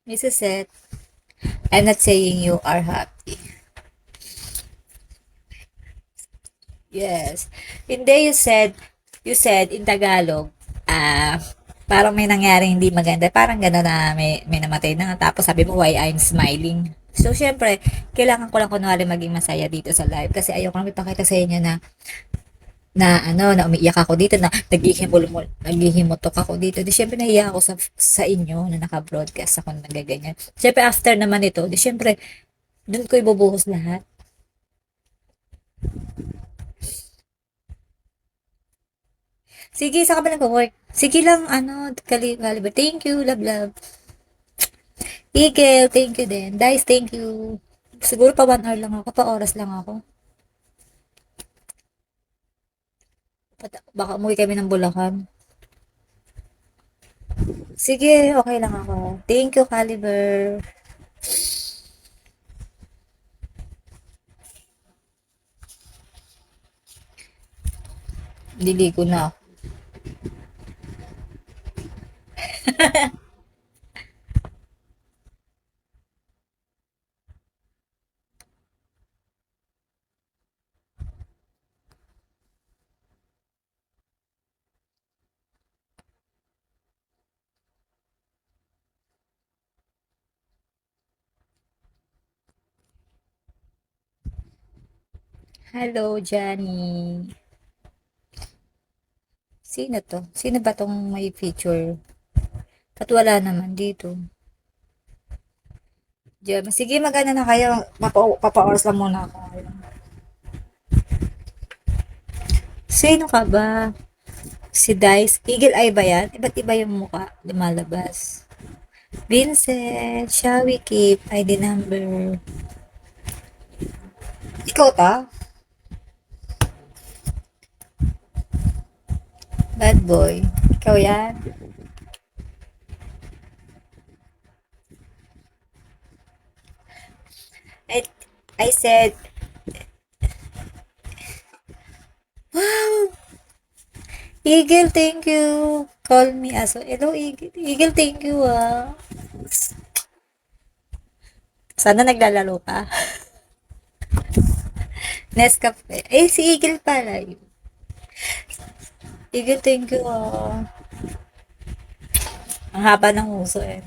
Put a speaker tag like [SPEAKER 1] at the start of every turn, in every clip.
[SPEAKER 1] Mrs. Seth, I'm not saying you are happy. Yes. Hindi, you said in Tagalog, parang may nangyari hindi maganda. Parang gano'n na may namatay na. Tapos sabi mo, why I'm smiling. So, syempre, kailangan ko lang kunwari maging masaya dito sa live. Kasi ayoko lang ipakita sa inyo na umiiyak ako dito, na naghihimutok ako dito. Di syempre nahiya ako sa inyo na naka-broadcast ako na nagaganyan. Syempre after naman ito, di syempre, dun ko ibubuhos lahat. Sige, sa ka ba nag-work? Sige lang, Caliber. Thank you, love, love. Eagle, thank you din. Dice, thank you. Siguro pa 1 hour lang ako, pa oras lang ako. Baka umuwi kami ng Bulacan. Sige, okay lang ako. Thank you, Caliber. Liligo na ako. Hello, Johnny. Sino to? Sino ba tong may feature? Ba't wala naman dito? Diyan. Sige, mag-ano na kayo. Papa-oras lang muna ako. Sino ka ba? Si Dice. Eagle Eye ba yan? Iba't iba yung mukha. Lumalabas. Vincent. Shall we keep ID number? Ikaw ta? Bad boy. Ikaw yan? I, I said, wow! Eagle, thank you. Call me aso. Hello, Eagle. Eagle, thank you, ah. Sana naglalaro ka. Nescafe. Eh, si Eagle pala. Eagle, thank you, ah. Ang haba ng uso, eh.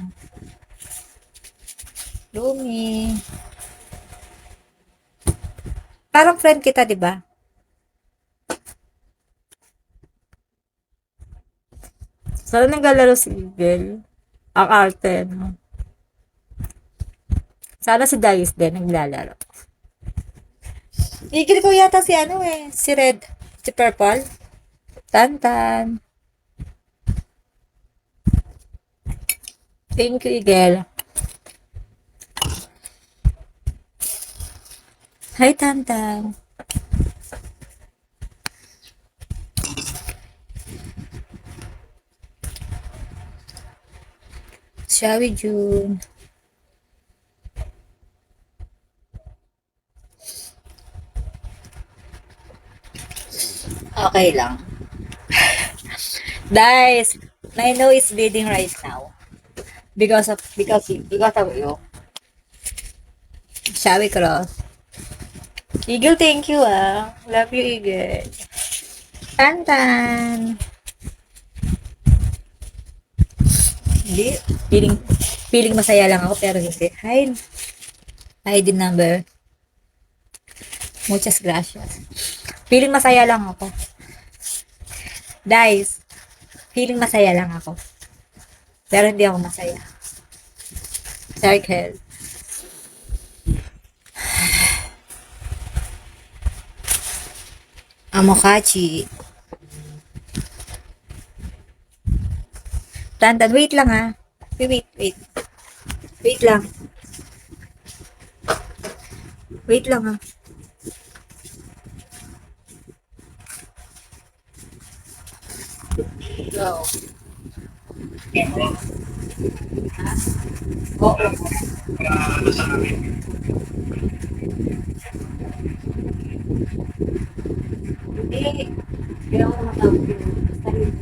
[SPEAKER 1] Lumi. Parang friend kita, di ba? Sana naglalaro si Eagle. Ang arte, no? Sana si Dice din naglalaro. Eagle ko yata si ano eh. Si Red. Si Purple. Tantan. Thank you, Eagle. Hi, Tantan. Shawi June. Okay lang. Guys, my nose is bleeding right now. Because of you. Shall we cross? Eagle, thank you, ah. Love you, Eagle. Tantan. Hindi. Feeling masaya lang ako, pero hindi. Hi. ID number. Muchas gracias. Feeling masaya lang ako. Guys, feeling masaya lang ako. Pero hindi ako masaya. Circle. Amokachi. Tantan, wait lang ha. Wait. Wait lang. Wait lang ha. Go. Oo. Hindi. Hindi ako matawag yun. Basta yung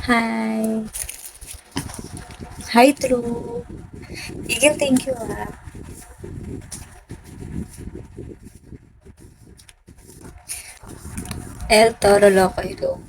[SPEAKER 1] Hi. Hi, True. Igil, thank you, ah. El Toro Loco ito.